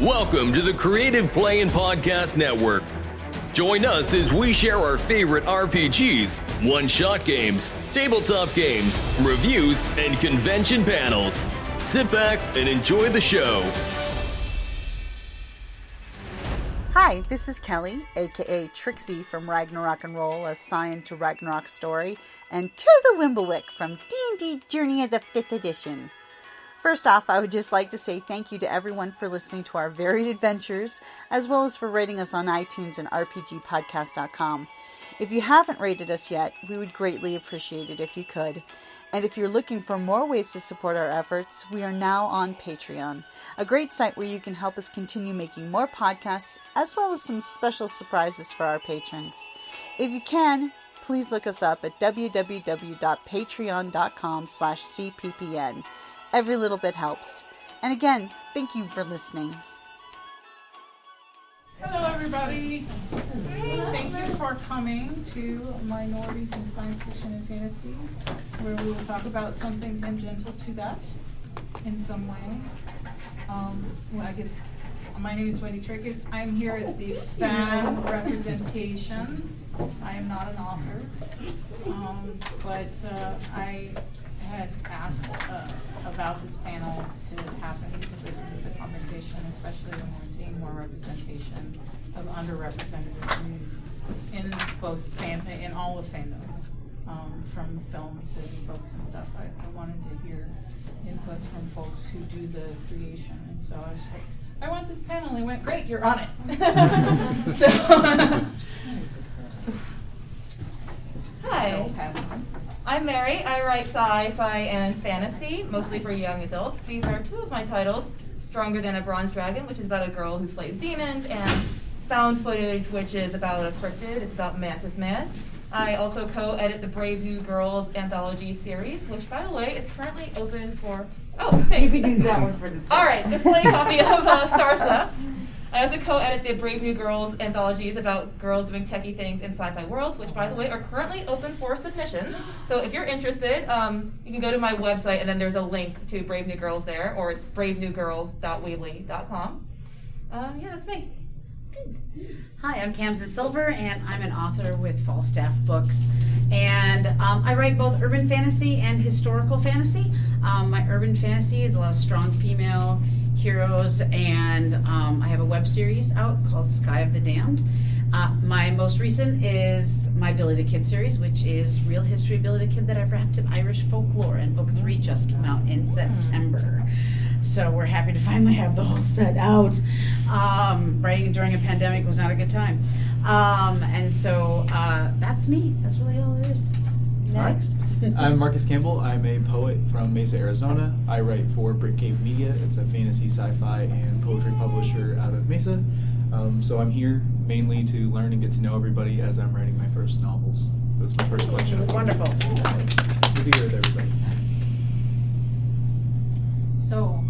Welcome to the Creative Play and Podcast Network. Join us as we share our favorite RPGs, one-shot games, tabletop games, reviews, and convention panels. Sit back and enjoy the show. Hi, this is Kelly, aka Trixie from Ragnarok and Roll, a Scion to Ragnarok story, and Tilda Wimblewick from D&D Journey of the 5th Edition. First off, I would just like to say thank you to everyone for listening to our varied adventures, as well as for rating us on iTunes and RPGpodcast.com. If you haven't rated us yet, we would greatly appreciate it if you could. And if you're looking for more ways to support our efforts, we are now on Patreon, a great site where you can help us continue making more podcasts, as well as some special surprises for our patrons. If you can, please look us up at www.patreon.com/cppn. Every little bit helps. And again, thank you for listening. Hello, everybody. Thank you for coming to Minorities in Science Fiction and Fantasy, where we will talk about something tangential to that in some way. I guess my name is Wendy Trakes. I'm here as the fan representation. I am not an author, but I had asked about this panel to happen because I think it's a conversation, especially when we're seeing more representation of underrepresented communities in both in all of fandom, from film to books and stuff. I wanted to hear input from folks who do the creation, and so I was like, I want this panel. And they went, great, you're on it. so Hi. So pass on. I'm Mary. I write sci-fi and fantasy, mostly for young adults. These are two of my titles, Stronger Than a Bronze Dragon, which is about a girl who slays demons, and Found Footage, which is about a cryptid. It's about Mantis Man. I also co-edit the Brave New Girls anthology series, which, by the way, is currently open for... Oh, thanks. You can use that one for the... All right, display copy of Star Swept. I also co-edit the Brave New Girls anthologies about girls doing techie things in sci-fi worlds, which, by the way, are currently open for submissions. So if you're interested, you can go to my website, and then there's a link to Brave New Girls there, or it's bravenewgirls.weebly.com. Yeah, that's me. Hi, I'm Tamsin Silver, and I'm an author with Falstaff Books. And I write both urban fantasy and historical fantasy. My urban fantasy is a lot of strong female heroes, and I have a web series out called Sky of the Damned. My most recent is my Billy the Kid series, which is real history Billy the Kid that I've wrapped in Irish folklore, and book 3 just came out in September. So we're happy to finally have the whole set out. Writing during a pandemic was not a good time. And so that's me. That's really all there is. Next. I'm Marcus Campbell. I'm a poet from Mesa, Arizona. I write for Brick Cave Media. It's a fantasy, sci-fi, and poetry publisher out of Mesa. So I'm here mainly to learn and get to know everybody as I'm writing my first novels. That's my first collection of Wonderful. Good to be here with everybody. So,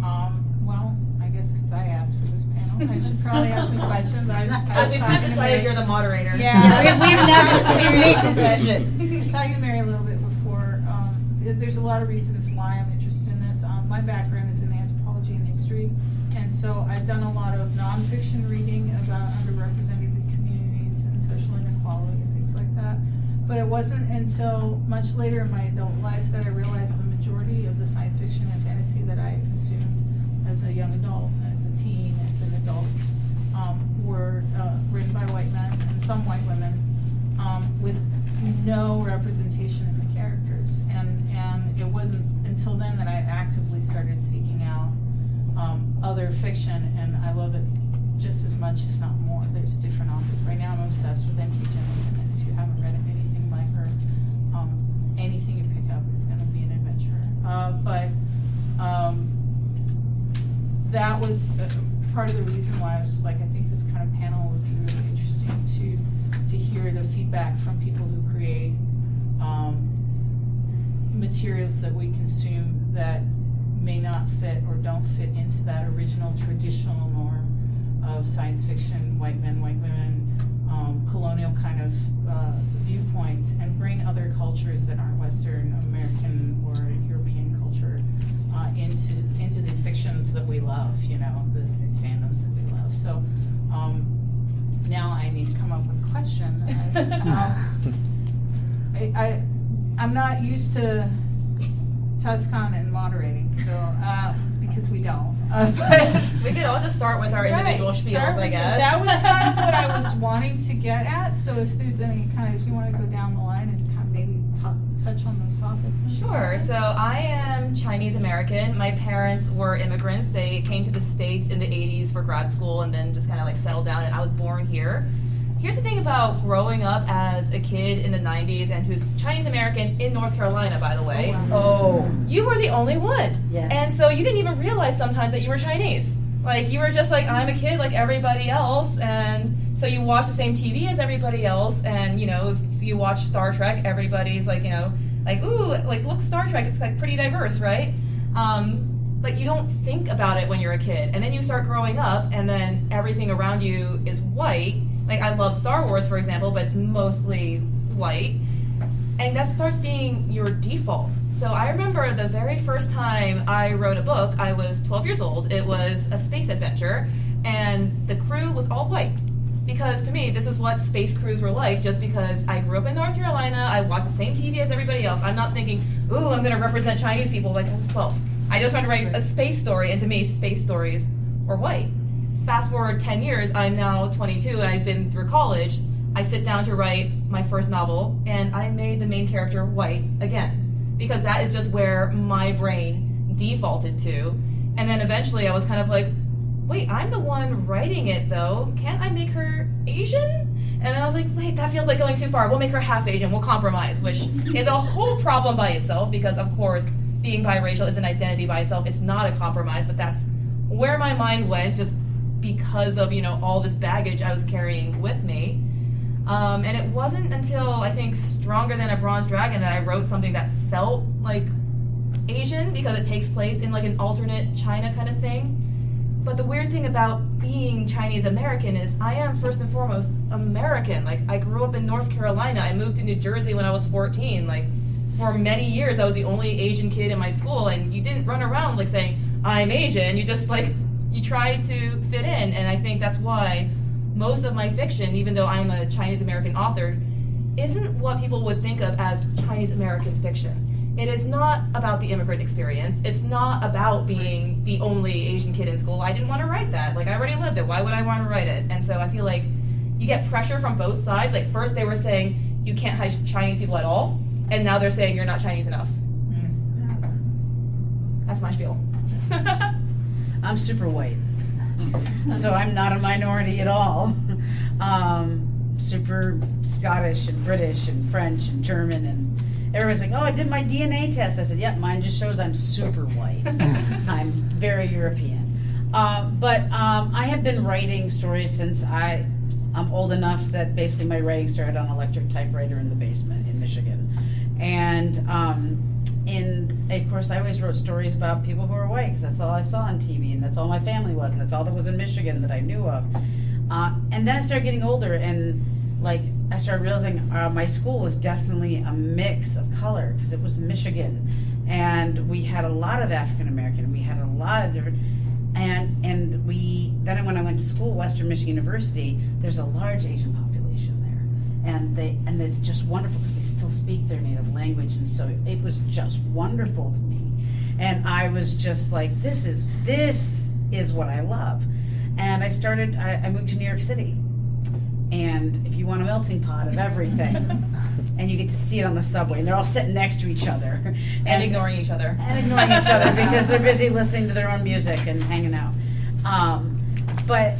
well, I guess since I asked for this panel, I should probably ask some questions. As we've kind of decided, you're the moderator. Yeah, we haven't had this decision. I was talking to Mary a little bit before. There's a lot of reasons why I'm interested in this. My background is in anthropology and history, and so I've done a lot of nonfiction reading about underrepresented communities and social inequality and things like that. But it wasn't until much later in my adult life that I realized the majority of the science fiction and fantasy that I consumed as a young adult, as a teen, as an adult, were written by white men and some white women with no representation in the characters. And it wasn't until then that I actively started seeking out other fiction, and I love it just as much, if not more. There's different authors. Right now I'm obsessed with M.K. Jemisin, and if you haven't read anything by her, anything you pick up is going to be an adventure. That was part of the reason why I was just like, I think this kind of panel would be really interesting to hear the feedback from people who create materials that we consume that may not fit or don't fit into that original traditional norm of science fiction, white men, white women, colonial kind of viewpoints, and bring other cultures that aren't Western American or European culture into these fictions that we love, these fandoms that we love. So now I need to come up with a question. I'm not used to TusCon and moderating, so because we don't. But We could all just start with our individual spiels, I guess. That was kind of what I was wanting to get at. So if there's any if you want to go down the line and kind of maybe touch on those topics. Sure. So I am Chinese American. My parents were immigrants. They came to the States in the 80s for grad school and then just kind of settled down, and I was born here. Here's the thing about growing up as a kid in the 90s and who's Chinese American in North Carolina, by the way. Oh. You were the only one. Yes. And so you didn't even realize sometimes that you were Chinese. You were just I'm a kid like everybody else, and so you watch the same TV as everybody else, and if you watch Star Trek, everybody's look, Star Trek, it's pretty diverse, right? But you don't think about it when you're a kid, and then you start growing up, and then everything around you is white. I love Star Wars, for example, but it's mostly white. And that starts being your default. So I remember the very first time I wrote a book, I was 12 years old. It was a space adventure, and the crew was all white. Because to me, this is what space crews were like, just because I grew up in North Carolina, I watched the same TV as everybody else. I'm not thinking, ooh, I'm going to represent Chinese people I was 12. I just wanted to write a space story, and to me, space stories were white. Fast forward 10 years, I'm now 22, and I've been through college. I sit down to write my first novel, and I made the main character white again, because that is just where my brain defaulted to. And then eventually I was kind of wait, I'm the one writing it though. Can't I make her Asian? And then I was wait, that feels like going too far. We'll make her half Asian. We'll compromise, which is a whole problem by itself, because of course being biracial is an identity by itself. It's not a compromise, but that's where my mind went, just because of all this baggage I was carrying with me. And it wasn't until I think Stronger Than a Bronze Dragon that I wrote something that felt like Asian, because it takes place in an alternate China kind of thing. But the weird thing about being Chinese American is I am first and foremost American. I grew up in North Carolina. I moved to New Jersey when I was 14. For many years I was the only Asian kid in my school, and you didn't run around saying I'm Asian. You just you tried to fit in, and I think that's why most of my fiction, even though I'm a Chinese American author, isn't what people would think of as Chinese American fiction. It is not about the immigrant experience. It's not about being the only Asian kid in school. I didn't want to write that. I already lived it. Why would I want to write it? And so I feel you get pressure from both sides. First they were saying you can't hide Chinese people at all, and now they're saying you're not Chinese enough. That's my spiel. I'm super white. So I'm not a minority at all. Super Scottish and British and French and German, and everybody's oh, I did my DNA test. I said, yep, mine just shows I'm super white. I'm very European. But I have been writing stories since I'm old enough that basically my writing started on an electric typewriter in the basement in Michigan. And of course, I always wrote stories about people who were white, because that's all I saw on TV, and that's all my family was, and that's all that was in Michigan that I knew of. And then I started getting older, and I started realizing my school was definitely a mix of color, because it was Michigan, and we had a lot of African American, we had a lot of different, and then when I went to school, Western Michigan University, there's a large Asian population there, and it's just wonderful because they still speak their native language, and so it was just wonderful to me, and I was just this is what I love. And I moved to New York City, and if you want a melting pot of everything, and you get to see it on the subway, and they're all sitting next to each other And ignoring each other. Because they're busy listening to their own music and hanging out. But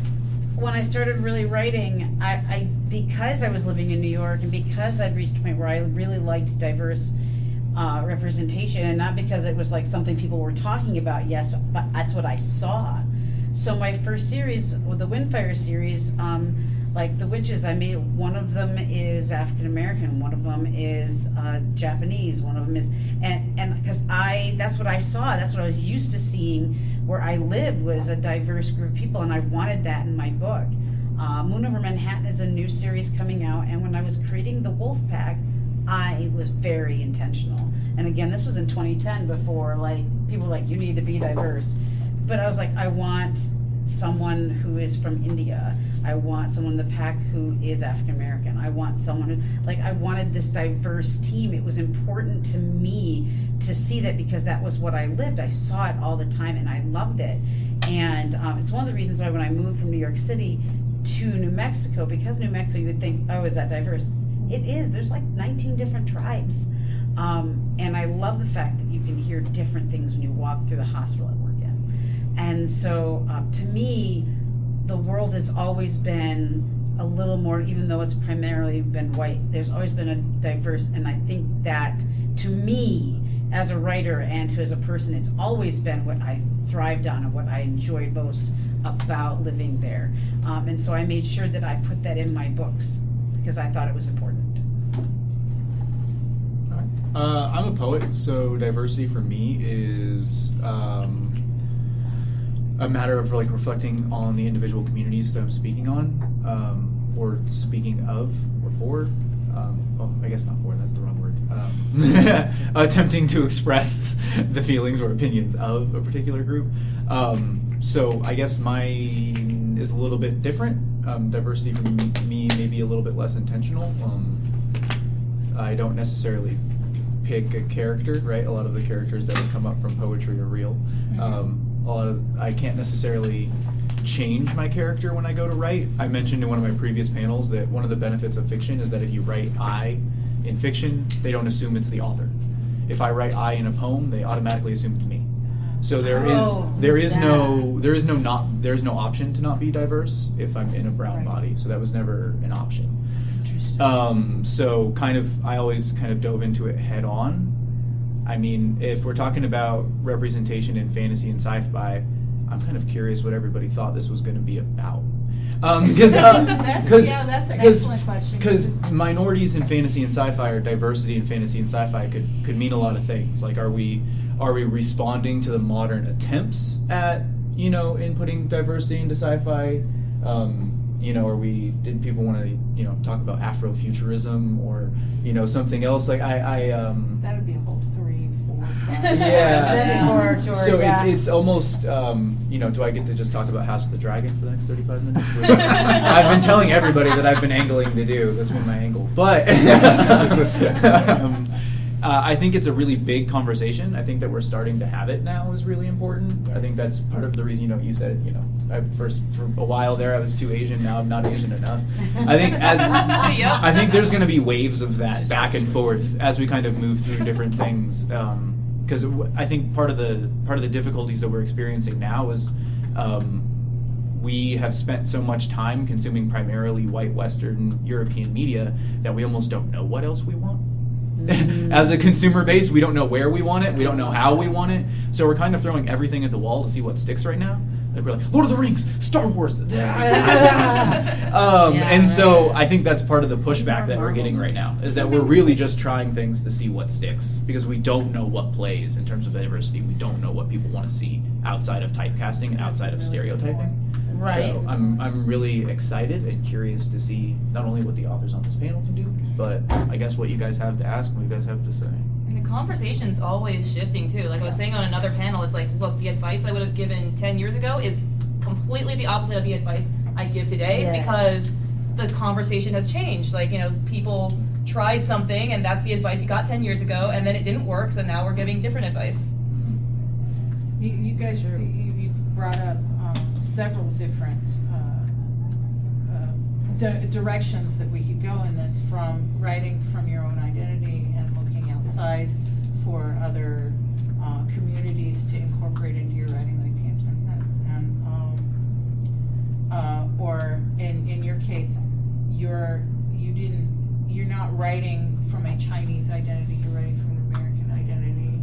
when I started really writing, I because I was living in New York, and because I'd reached a point where I really liked diverse representation, and not because it was something people were talking about, yes, but that's what I saw. So my first series, the Windfire series, the witches, I made, one of them is African American, one of them is Japanese, one of them is, and because that's what I saw, that's what I was used to seeing where I lived, was a diverse group of people, and I wanted that in my book. Moon Over Manhattan is a new series coming out, and when I was creating the Wolf Pack, I was very intentional. And again, this was in 2010, before people were like, you need to be diverse. But I was like, I want someone who is from India. I want someone in the pack who is African American. I want someone who, I wanted this diverse team. It was important to me to see that because that was what I lived. I saw it all the time and I loved it. And it's one of the reasons why when I moved from New York City to New Mexico, because New Mexico, you would think, oh, is that diverse? It is. There's 19 different tribes. And I love the fact that you can hear different things when you walk through the hospital I work in. And so to me, the world has always been a little more, even though it's primarily been white, there's always been a diverse, and I think that to me, as a writer and as a person, it's always been what I thrived on and what I enjoyed most about living there. And so I made sure that I put that in my books because I thought it was important. I'm a poet, so diversity for me is a matter of reflecting on the individual communities that I'm speaking on, or speaking of, or for. I guess not for, that's the wrong word. Attempting to express the feelings or opinions of a particular group. So I guess mine is a little bit different. Diversity for me may be a little bit less intentional. I don't necessarily pick a character, right? A lot of the characters that would come up from poetry are real. I can't necessarily change my character when I go to write. I mentioned in one of my previous panels that one of the benefits of fiction is that if you write I in fiction, they don't assume it's the author. If I write I in a poem, they automatically assume it's me. So there is no option to not be diverse if I'm in a brown body. So that was never an option. That's interesting. So I always kind of dove into it head on. I mean, if we're talking about representation in fantasy and sci-fi, I'm kind of curious what everybody thought this was going to be about. That's an excellent question. Because minorities in fantasy and sci-fi, or diversity in fantasy and sci-fi, could mean a lot of things. Are we responding to the modern attempts at inputting diversity into sci-fi? Did people want to talk about Afrofuturism or something else? That would be a whole 3, 4, 5. Yeah. So it's almost do I get to just talk about House of the Dragon for the next 35 minutes? I've been telling everybody that I've been angling to do. That's been my angle, but I think it's a really big conversation. I think that we're starting to have it now is really important. I think that's part of the reason, you said, for a while there I was too Asian, now I'm not Asian enough. I think there's going to be waves of that back and forth as we kind of move through different things. Because I think part of the difficulties that we're experiencing now is we have spent so much time consuming primarily white Western European media that we almost don't know what else we want. As a consumer base, we don't know where we want it, we don't know how we want it, so we're kind of throwing everything at the wall to see what sticks right now. We're like, Lord of the Rings, Star Wars. And so I think that's part of the pushback that we're getting right now, is that we're really just trying things to see what sticks, because we don't know what plays in terms of diversity. We don't know what people want to see outside of typecasting and outside of stereotyping. Right. So I'm really excited and curious to see not only what the authors on this panel can do, but I guess what you guys have to ask, what you guys have to say. And the conversation's always shifting too. Like I was saying on another panel, it's like, look, the advice I would have given 10 years ago is completely the opposite of the advice I give today, because the conversation has changed. People tried something and that's the advice you got 10 years ago, and then it didn't work, so now we're giving different advice. You guys, you've brought up several different directions that we could go in this, from writing from your own identity and looking outside for other communities to incorporate into your writing, like Tamsin has, and or in your case, you're not writing from a Chinese identity, you're writing from an American identity,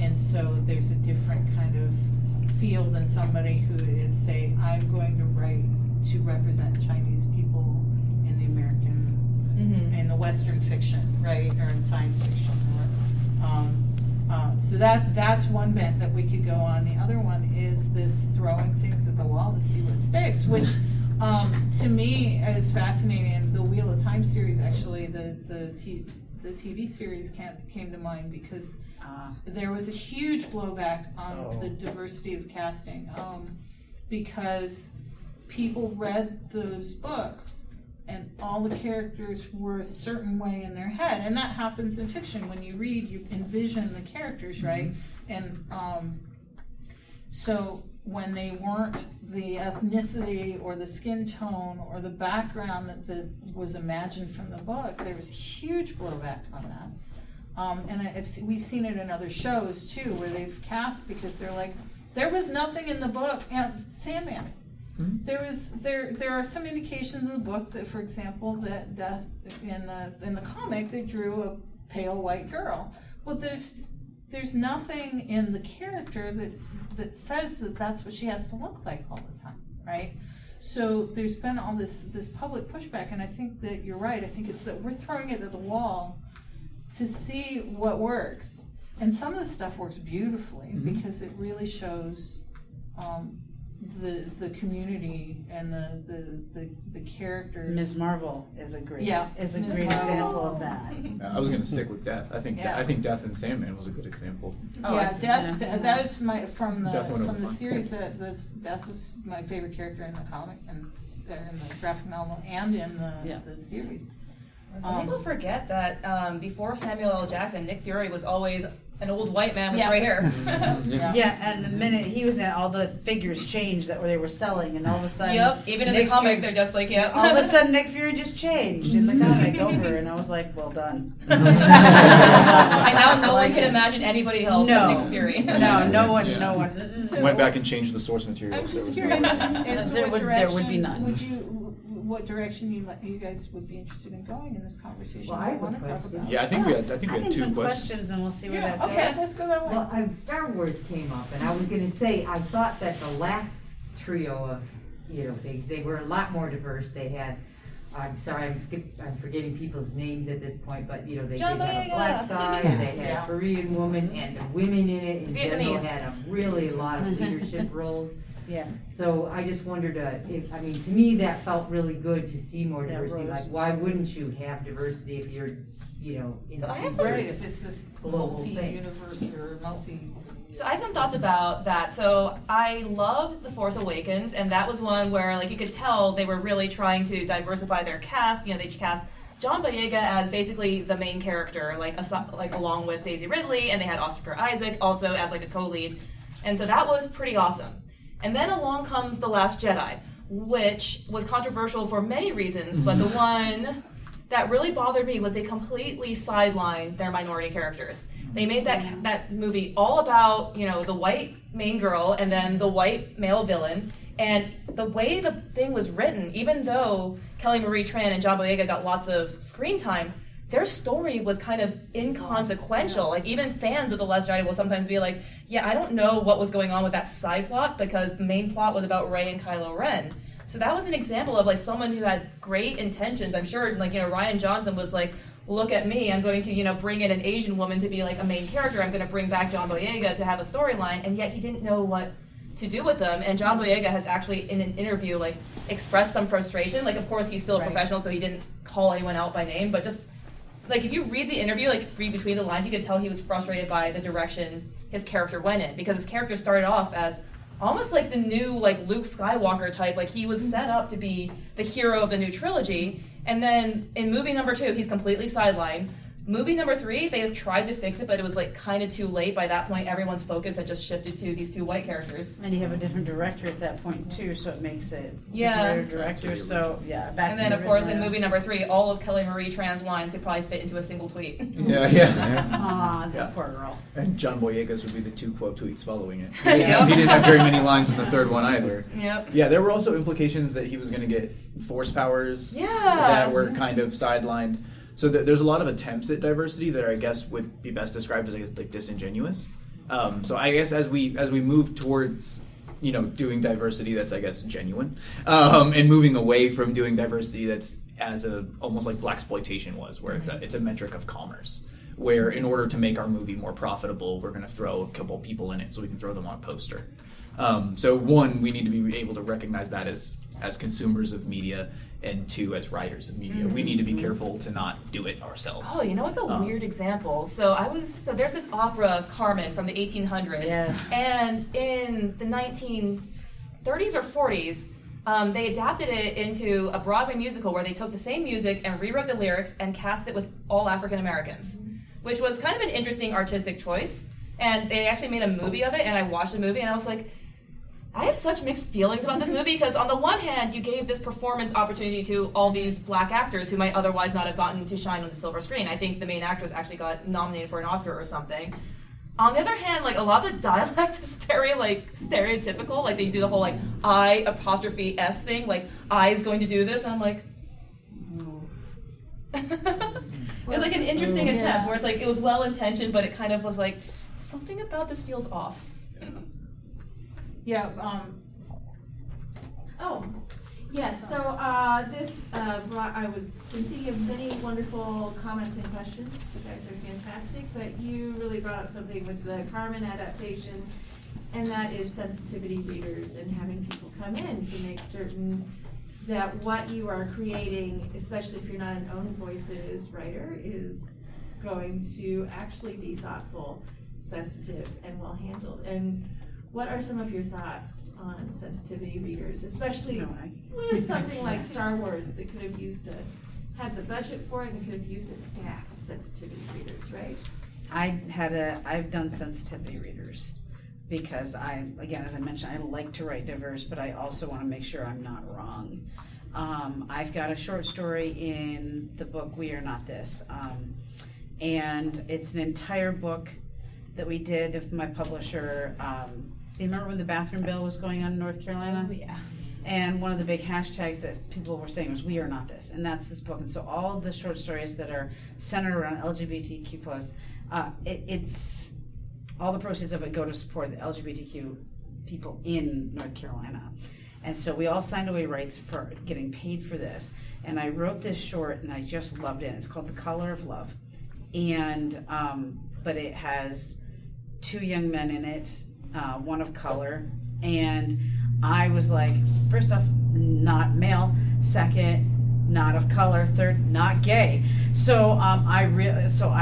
and so there's a different kind of feel than somebody who is, say, I'm going to write to represent Chinese people in the American, in the Western fiction, right, or in science fiction. So that's one bent that we could go on. The other one is this throwing things at the wall to see what sticks, which to me is fascinating. The Wheel of Time series, actually, the the TV series came to mind because there was a huge blowback on the diversity of casting because people read those books and all the characters were a certain way in their head, and that happens in fiction. When you read, you envision the characters, right? And so when they weren't the ethnicity or the skin tone or the background that was imagined from the book, there was a huge blowback on that. And we've seen it in other shows too, where they've cast because they're like, there was nothing in the book. And Sandman, there are some indications in the book that, for example, that Death in the comic they drew a pale white girl. Well, there's nothing in the character that says that that's what she has to look like all the time, right? So there's been all this public pushback, and I think that you're right. I think it's that we're throwing it at the wall to see what works, and some of the stuff works beautifully because it really shows the community and the characters. Ms. Marvel is a great Ms. example of that. I was going to stick with Death. I think Death and Sandman was a good example. Death. That is from Death the series. Death was my favorite character in the comic and in the graphic novel and in the series. Some people forget that before Samuel L. Jackson, Nick Fury was always an old white man with gray hair. And the minute he was in, all the figures changed that they were selling, and all of a sudden, even in the comic, they're just like, all of a sudden, Nick Fury just changed in the comic over, and I was like, well done. And now no one can imagine anybody else as Nick Fury. No one. So, went back and changed the source material. I'm just curious as to there would be none. What direction you guys would be interested in going in this conversation? Well, I want to talk question. about. Yeah, I think we had two some questions. And we'll see where that goes. Okay, let's go that way. Well, Star Wars came up, and I was going to say I thought that the last trio of they were a lot more diverse. They had. I'm sorry, I'm forgetting people's names at this point, but they did have a black guy, and they had a Korean woman, and the women in it in general had a lot of leadership roles. Yeah. So I just wondered to me that felt really good to see more diversity. Like, why wouldn't you have diversity if you're, So I have some if it's this multi-universe or multi. So I have some thoughts about that. So I loved The Force Awakens, and that was one where you could tell they were really trying to diversify their cast. They cast John Boyega as basically the main character, along with Daisy Ridley, and they had Oscar Isaac also as a co-lead, and so that was pretty awesome. And then along comes The Last Jedi, which was controversial for many reasons, but the one that really bothered me was they completely sidelined their minority characters. They made that movie all about, the white main girl and then the white male villain. And the way the thing was written, even though Kelly Marie Tran and John Boyega got lots of screen time, their story was kind of inconsequential. Even fans of The Last Jedi will sometimes be like, I don't know what was going on with that side plot because the main plot was about Rey and Kylo Ren. So that was an example of someone who had great intentions. I'm sure Rian Johnson was like, look at me, I'm going to bring in an Asian woman to be a main character. I'm going to bring back John Boyega to have a storyline, and yet he didn't know what to do with them. And John Boyega has actually in an interview expressed some frustration. Of course he's still a professional, so he didn't call anyone out by name, but just if you read the interview, read between the lines, you could tell he was frustrated by the direction his character went in, because his character started off as almost the new Luke Skywalker type. He was set up to be the hero of the new trilogy, and then in movie number 2 he's completely sidelined. Movie number 3, they tried to fix it, but it was kind of too late. By that point, everyone's focus had just shifted to these 2 white characters. And you have a different director at that point too, so it makes it better director. So back. And then of course in movie number 3, all of Kelly Marie Tran's lines could probably fit into a single tweet. That poor girl. And John Boyega's would be the 2 quote tweets following it. He didn't have very many lines in the third one either. Yep. Yeah, there were also implications that he was going to get force powers that were kind of sidelined. So there's a lot of attempts at diversity that I guess would be best described as disingenuous. So I guess as we move towards doing diversity that's genuine, and moving away from doing diversity that's as almost like blaxploitation was, where it's a metric of commerce, where in order to make our movie more profitable, we're going to throw a couple people in it so we can throw them on a poster. So one, we need to be able to recognize that as as consumers of media, and 2, as writers of media. We need to be careful to not do it ourselves. Oh, you know what's a weird example? So there's this opera, Carmen, from the 1800s. Yes. And in the 1930s or 40s, they adapted it into a Broadway musical where they took the same music and rewrote the lyrics and cast it with all African Americans, which was kind of an interesting artistic choice. And they actually made a movie of it, and I watched the movie, and I was like, I have such mixed feelings about this movie, because on the one hand, you gave this performance opportunity to all these black actors who might otherwise not have gotten to shine on the silver screen. I think the main actress actually got nominated for an Oscar or something. On the other hand, like, a lot of the dialect is very, like, stereotypical. Like, they do the whole, like, I apostrophe S thing, like, I is going to do this, and I'm like, it was like an interesting attempt where it's like, it was well-intentioned, but it kind of was like, something about this feels off. Yeah, Oh, yes, so this brought, I would been thinking of many wonderful comments and questions. You guys are fantastic, but you really brought up something with the Carmen adaptation, and that is sensitivity readers and having people come in to make certain that what you are creating, especially if you're not an own voices writer, is going to actually be thoughtful, sensitive, and well handled. And what are some of your thoughts on sensitivity readers, especially with something like Star Wars that could have had the budget for it and could have used a staff of sensitivity readers, right? I've done sensitivity readers because again, as I mentioned, I like to write diverse, but I also want to make sure I'm not wrong. I've got a short story in the book We Are Not This, and it's an entire book that we did with my publisher. You remember when the bathroom bill was going on in North Carolina? Oh, yeah. And one of the big hashtags that people were saying was "We Are Not This," and that's this book. And so all of the short stories that are centered around LGBTQ+, it's all the proceeds of it go to support the LGBTQ people in North Carolina. And so we all signed away rights for getting paid for this. And I wrote this short, and I just loved it. It's called The Color of Love, and but it has 2 young men in it, one of color, and I was like, first off, not male, second, not of color, third, not gay. So I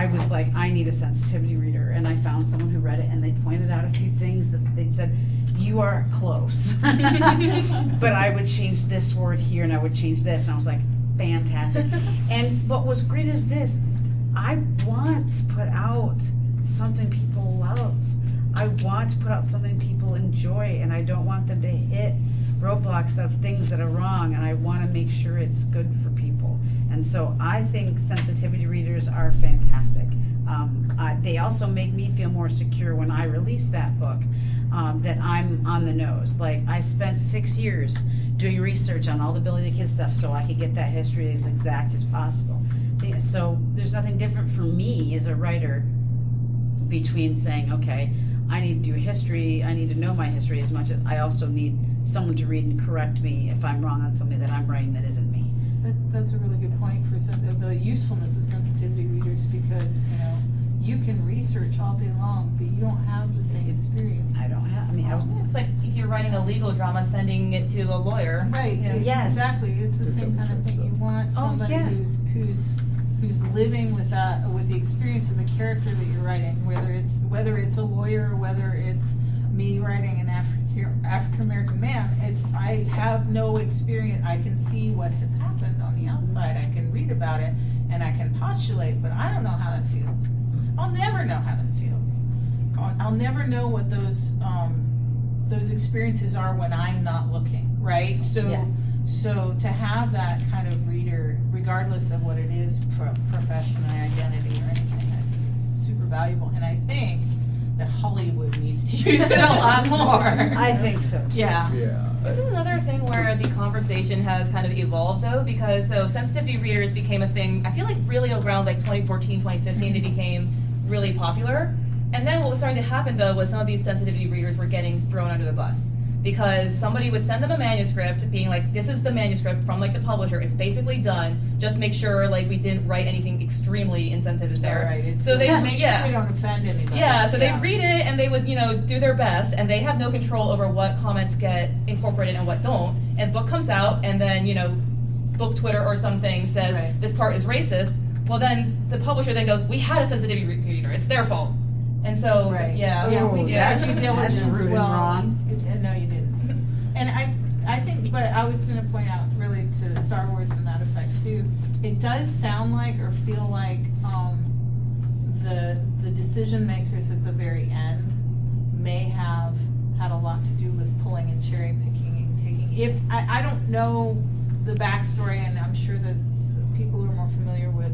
was like, I need a sensitivity reader, and I found someone who read it, and they pointed out a few things that they said, you are close, but I would change this word here, and I would change this, and I was like, fantastic. And what was great is this, I want to put out something people love. I want to put out something people enjoy, and I don't want them to hit roadblocks of things that are wrong, and I want to make sure it's good for people. And so I think sensitivity readers are fantastic. They also make me feel more secure when I release that book, that I'm on the nose. Like, I spent 6 years doing research on all the Billy the Kid stuff so I could get that history as exact as possible. So there's nothing different for me as a writer between saying, okay, I need to do history, I need to know my history as much as I also need someone to read and correct me if I'm wrong on something that I'm writing that isn't me. that's a really good point for the usefulness of sensitivity readers, because you can research all day long, but you don't have the same experience. I don't have. I mean, It's like if you're writing a legal drama, sending it to a lawyer. Right. Yes. Exactly. It's the same kind of thing. You want somebody who's living with the experience of the character that you're writing, whether it's a lawyer, whether it's me writing an African American man. I have no experience. I can see what has happened on the outside. I can read about it and I can postulate, but I don't know how that feels. I'll never know how that feels. I'll never know what those experiences are when I'm not looking, right? So. Yes. So to have that kind of reader, regardless of what it is, profession, identity, or anything, I think it's super valuable. And I think that Hollywood needs to use it a lot more. I think so too. Yeah. This is another thing where the conversation has kind of evolved, though, because sensitivity readers became a thing, I feel like really around like 2014, 2015, they became really popular. And then what was starting to happen, though, was some of these sensitivity readers were getting thrown under the bus. because somebody would send them a manuscript being like, this is the manuscript from like the publisher, it's basically done, just make sure like we didn't write anything extremely insensitive there. Right. It's So they make sure we don't offend anybody. Yeah, so they read it and they would, do their best, and they have no control over what comments get incorporated and what don't. And book comes out, and then, book Twitter or something says this part is racist. Well, then the publisher then goes, we had a sensitivity reader, it's their fault. And so, we did. That's due diligence. wrong. No, you didn't. And I think, but I was going to point out really to Star Wars and that effect too. It does sound like or feel like the decision makers at the very end may have had a lot to do with pulling and cherry picking and taking. If I don't know the backstory, and I'm sure that people who are more familiar with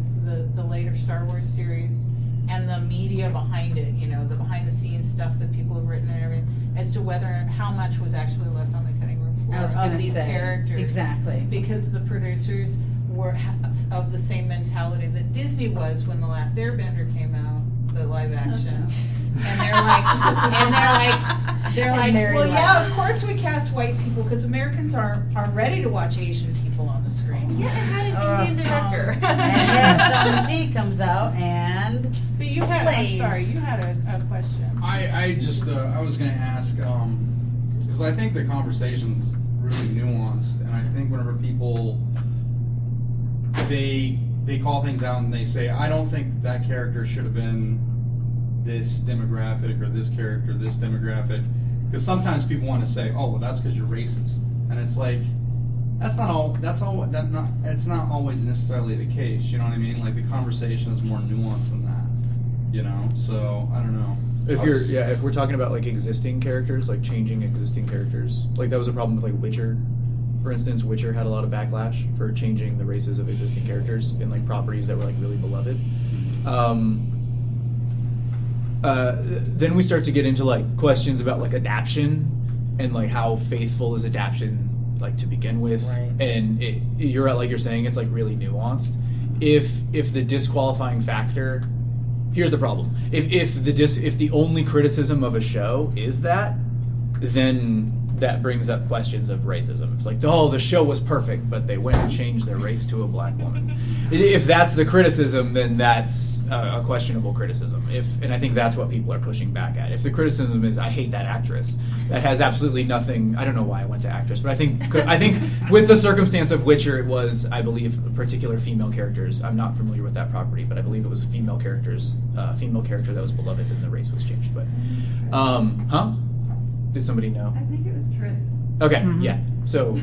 the later Star Wars series and the media behind it, the behind the scenes stuff that people have written and everything, as to how much was actually left on the cutting room floor of these characters. Exactly. Because the producers were of the same mentality that Disney was when The Last Airbender came out, the live action. And they're like, well, yeah, of course we cast white people because Americans are ready to watch Asian people on the screen. Yeah, and had an Indian director. And then Shang-Chi comes out and But you had, I'm sorry, you had a question. I was going to ask, because I think the conversation's really nuanced, and I think whenever people, they call things out and they say, I don't think that character should have been this demographic or this character, this demographic, because sometimes people want to say, oh, well, that's because you're racist, and it's like, it's not always necessarily the case, you know what I mean? Like, the conversation is more nuanced than that, so I don't know. If we're talking about like existing characters, like changing existing characters, like that was a problem with like Witcher, for instance. Witcher had a lot of backlash for changing the races of existing characters in like properties that were like really beloved. Then we start to get into like questions about like adaptation and like how faithful is adaptation like to begin with, and you're saying it's like really nuanced. If the disqualifying factor, here's the problem: if the only criticism of a show is that, then that brings up questions of racism. It's like, oh, the show was perfect, but they went and changed their race to a black woman. If that's the criticism, then that's a questionable criticism. And I think that's what people are pushing back at. If the criticism is, I hate that actress, that has absolutely nothing. I don't know why I went to actress, but I think with the circumstance of Witcher, it was, I believe, particular female characters. I'm not familiar with that property, but I believe it was female character that was beloved and the race was changed. But, Did somebody know? I think it was Tris. Okay, yeah. So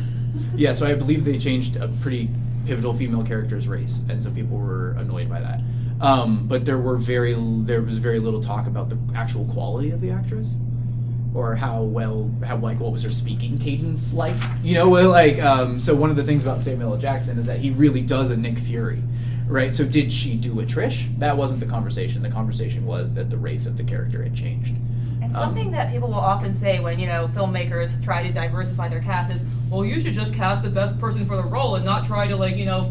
I believe they changed a pretty pivotal female character's race, and so people were annoyed by that. But there was very little talk about the actual quality of the actress, or how what was her speaking cadence like? So one of the things about Samuel L. Jackson is that he really does a Nick Fury, right? So did she do a Trish? That wasn't the conversation. The conversation was that the race of the character had changed. And something that people will often say when, filmmakers try to diversify their cast is, well, you should just cast the best person for the role and not try to,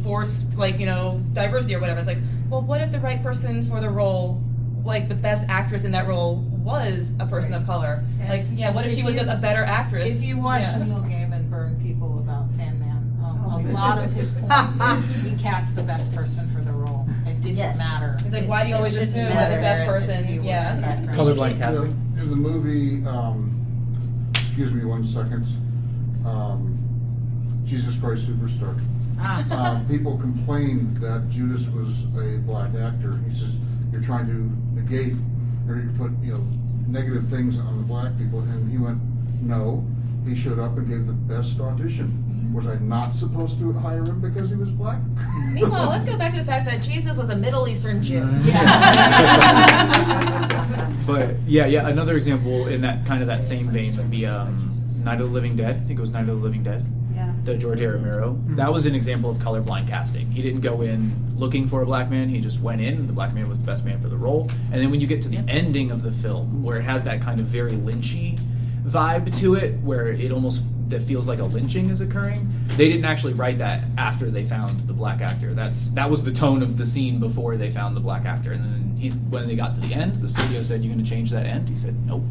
force, diversity or whatever. It's like, well, what if the right person for the role, the best actress in that role was a person of color? What if she was just a better actress? If you watch Neil Gaiman burn people about Sandman, a lot of his point is he cast the best person for the role. It didn't matter. It's like, why do you always assume that the best person, Colorblind casting. In the movie, excuse me 1 second, Jesus Christ Superstar, people complained that Judas was a black actor. He says, you're trying to negate, or you put, negative things on the black people, and he went, no, he showed up and gave the best audition. Was I not supposed to hire him because he was black? Meanwhile, let's go back to the fact that Jesus was a Middle Eastern Jew. But another example in that kind of that same vein would be Night of the Living Dead. I think it was Night of the Living Dead. Yeah. The George A. Romero. That was an example of colorblind casting. He didn't go in looking for a black man. He just went in, and the black man was the best man for the role. And then when you get to the ending of the film, where it has that kind of very Lynchy vibe to it, where it almost that feels like a lynching is occurring. They didn't actually write that after they found the black actor. That was the tone of the scene before they found the black actor. And then when they got to the end, the studio said, "You're going to change that end?" He said, "Nope."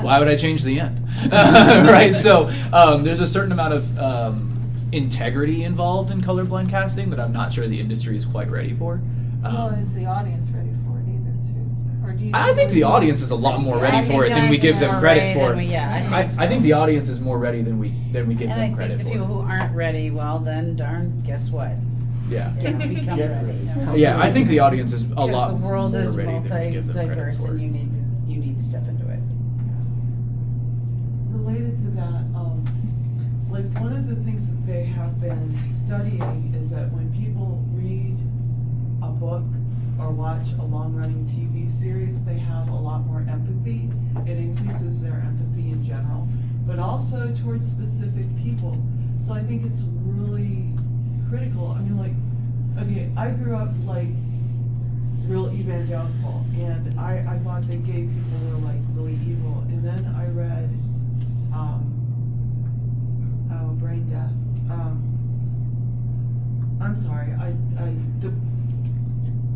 Why would I change the end? Right? So there's a certain amount of integrity involved in colorblind casting that I'm not sure the industry is quite ready for. Well, is the audience ready for it either, too? Or do you I think the audience is a lot more ready for it than we give them credit for. I think the audience is more ready than we give them credit And I think the people who aren't ready, well then, darn, guess what? Yeah. Become ready. Yeah, I think the audience is a Because lot the world more is ready than we give them credit multi-diverse, for. and you need to step into it. Related to that, like one of the things that they have been studying is that when people read a book or watch a long-running TV series, they have a lot more empathy. It increases their empathy in general, but also towards specific people. So I think it's really critical. I mean, like, okay, I grew up like real evangelical, and I thought that gay people were like really evil. And then I read Brain Death. I'm sorry,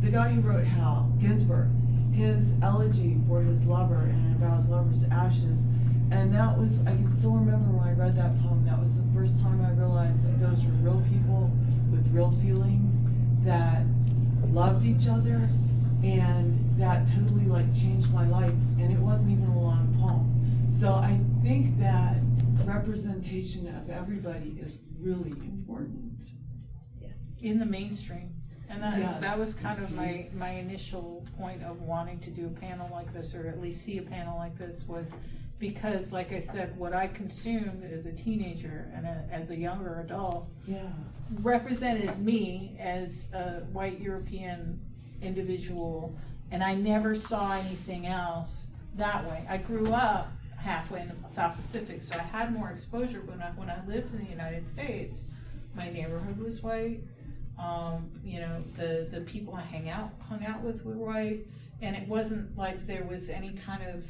the guy who wrote Hal, Ginsberg, his elegy for his lover and about his lover's ashes, and that was, I can still remember when I read that poem, that was the first time I realized that those were real people with real feelings that loved each other, and that totally like changed my life, and it wasn't even a long poem. So I think that representation of everybody is really important. in the mainstream. And Yes. that was kind of my initial point of wanting to do a panel like this, or at least see a panel like this, was because, like I said, what I consumed as a teenager and as a younger adult represented me as a white European individual, and I never saw anything else that way. I grew up halfway in the South Pacific, so I had more exposure. When I lived in the United States, my neighborhood was white. The people I hung out with were white, and it wasn't like there was any kind of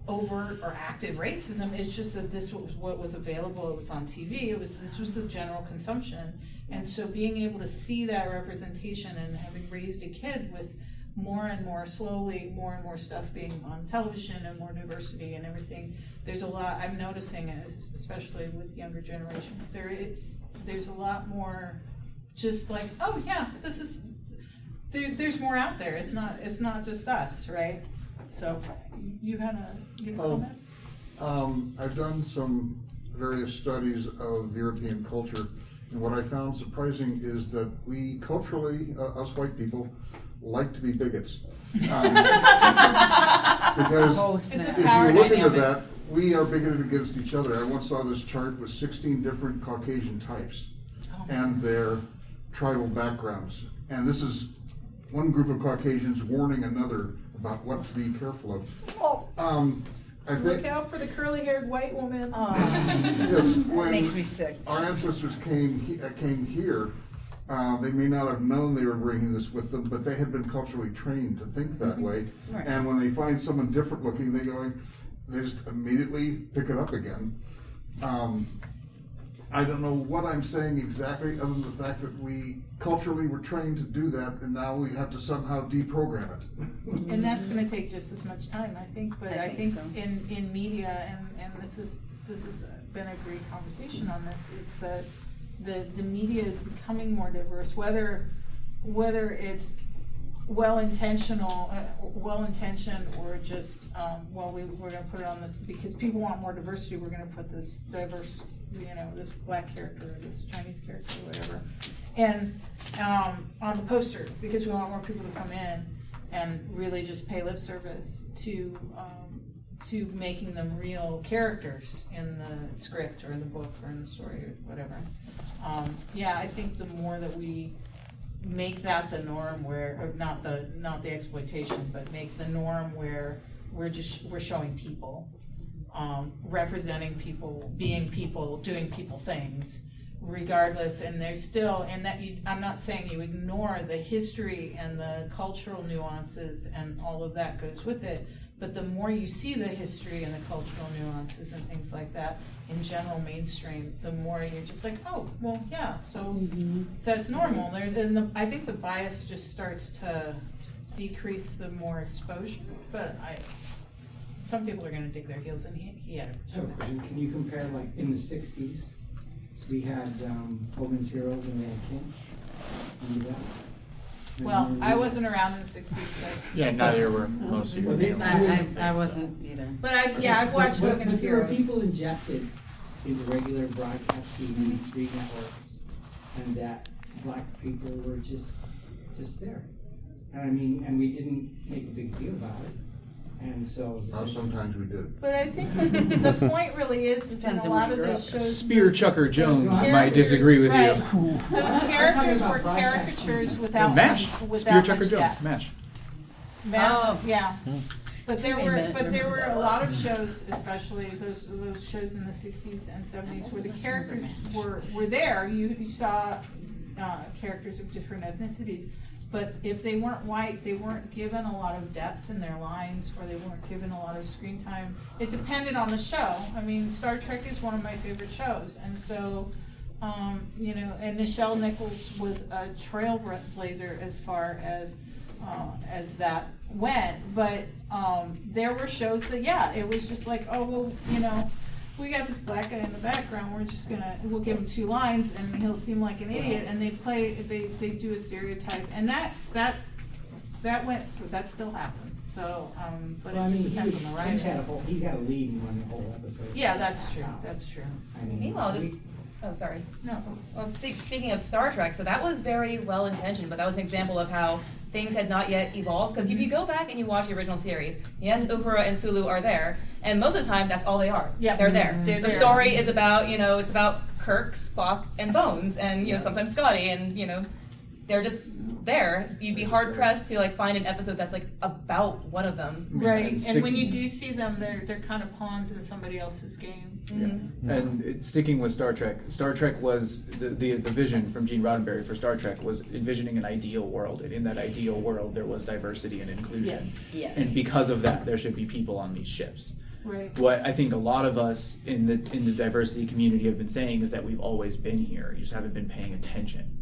overt or active racism. It's just that this was what was available. It was on TV. This was the general consumption, and so being able to see that representation, and having raised a kid with more and more stuff being on television and more diversity and everything. There's a lot I'm noticing, especially with younger generations. There's a lot more, just like, oh yeah, this is there's more out there. It's not just us, right? So you had a comment? I've done some various studies of European culture, and what I found surprising is that we culturally, us white people, like to be bigots. Because if you look into that, we are bigoted against each other. I once saw this chart with 16 different Caucasian types and their tribal backgrounds. And this is one group of Caucasians warning another about what to be careful of. I think, Look out for the curly-haired white woman. yes, when Makes me sick. our ancestors came here, they may not have known they were bringing this with them, but they had been culturally trained to think that way. Right. And when they find someone different looking, they just immediately pick it up again. I don't know what I'm saying exactly, other than the fact that we culturally were trained to do that, and now we have to somehow deprogram it. And that's going to take just as much time, I think. But I think so. in media, and this has been a great conversation on this, is that the media is becoming more diverse, whether it's well-intentioned or just we're going to put it on this because people want more diversity. We're going to put this diverse, this black character, or this Chinese character, or whatever, and on the poster, because we want more people to come in and really just pay lip service to making them real characters in the script or in the book or in the story or whatever. I think the more that we make that the norm, or not the exploitation, but make the norm where we're showing people, representing people, being people, doing people things, regardless. And there's still, and that I'm not saying you ignore the history and the cultural nuances and all of that goes with it, But the more you see the history and the cultural nuances and things like that in general mainstream, the more you're just like, oh, well, yeah, so that's normal. I think the bias just starts to decrease the more exposure. But some people are going to dig their heels in. He had I have a question. Can you compare, like, in the 60s, we had Hogan's Heroes and we had King? Remember that? Well, I wasn't around in the 60s, but Yeah, neither were most of you. I wasn't either. but I've watched Hogan's There were Heroes. people injected into regular broadcast TV, 3 networks, and that black people were just there. And I mean, and we didn't make a big deal about it. And so Sometimes we did. But I think the point really is in Depends a on lot where of you those grew up. shows. Spear Chucker Jones those might disagree with right, you. Those characters were about caricatures without Mash. much, Spear without Chucker much Jones. depth. Mash. Yeah. But there were Remember a that lot was. of shows, especially those shows in the 60s and 70s, where the characters were there. You saw characters of different ethnicities, but if they weren't white, they weren't given a lot of depth in their lines, or they weren't given a lot of screen time. It depended on the show. I mean, Star Trek is one of my favorite shows, and so and Nichelle Nichols was a trailblazer as far as that went, but there were shows that it was just like, oh well, we got this black guy in the background, we'll give him 2 lines and he'll seem like an idiot, and they do a stereotype, and that still happens. So but well, it I just mean, depends on the writing. he had a lead in one whole episode. Yeah, that's true. I mean, Meanwhile, oh, sorry. No. Well, speaking of Star Trek, so that was very well intentioned, but that was an example of how things had not yet evolved. Because if you go back and you watch the original series, yes, Uhura and Sulu are there, and most of the time that's all they are. Yeah, they're there. they're The there. story is about, it's about Kirk, Spock, and Bones, and sometimes Scotty, and they're just there. You'd be hard pressed to find an episode that's about one of them. Right, and when you do see them, they're kind of pawns in somebody else's game. Yeah. And sticking with Star Trek was the vision from Gene Roddenberry for Star Trek was envisioning an ideal world, and in that ideal world there was diversity and inclusion. Yes. And because of that, there should be people on these ships. Right. What I think a lot of us in the diversity community have been saying is that we've always been here. You just haven't been paying attention,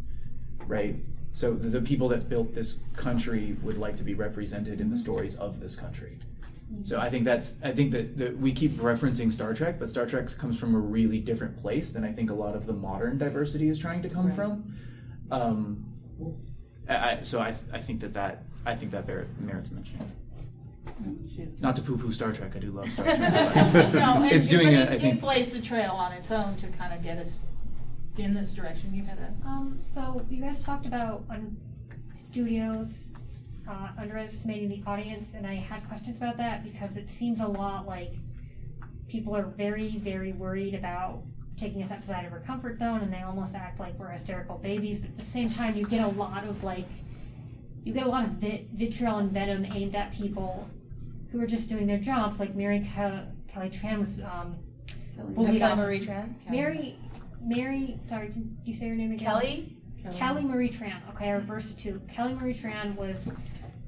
right? So the people that built this country would like to be represented in the stories of this country. So I think that we keep referencing Star Trek, but Star Trek comes from a really different place than I think a lot of the modern diversity is trying to come from. I think that merits mentioning. Not to poo-poo Star Trek, I do love Star Trek. No, It's doing it. I think it blazed the trail on its own to kind of get us in this direction. You had So you guys talked about studios underestimating the audience, and I had questions about that because it seems a lot like people are very, very worried about taking us outside of our comfort zone, and they almost act like we're hysterical babies. But at the same time, you get a lot of vitriol and venom aimed at people who are just doing their jobs. Like Mary Kelly Tran was bullied off. Marie Tran? Mary, sorry, did you say her name again? Kelly Marie Tran. Okay, I reversed it too. Kelly Marie Tran was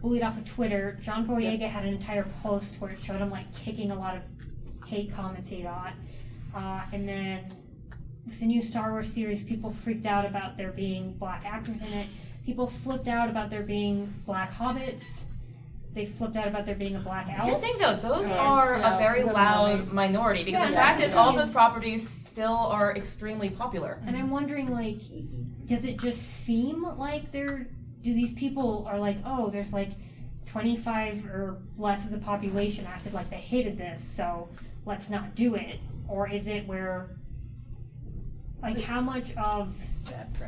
bullied off of Twitter. John Boyega had an entire post where it showed him kicking a lot of hate comments he got. And then with the new Star Wars series, people freaked out about there being black actors in it. People flipped out about there being black hobbits. They flipped out about there being a black elf. I think though, those are a very loud minority because the fact is all those properties still are extremely popular. And I'm wondering, does it just seem like do these people are oh, there's 25 or less of the population acted like they hated this, so let's not do it? Or is it where, how much of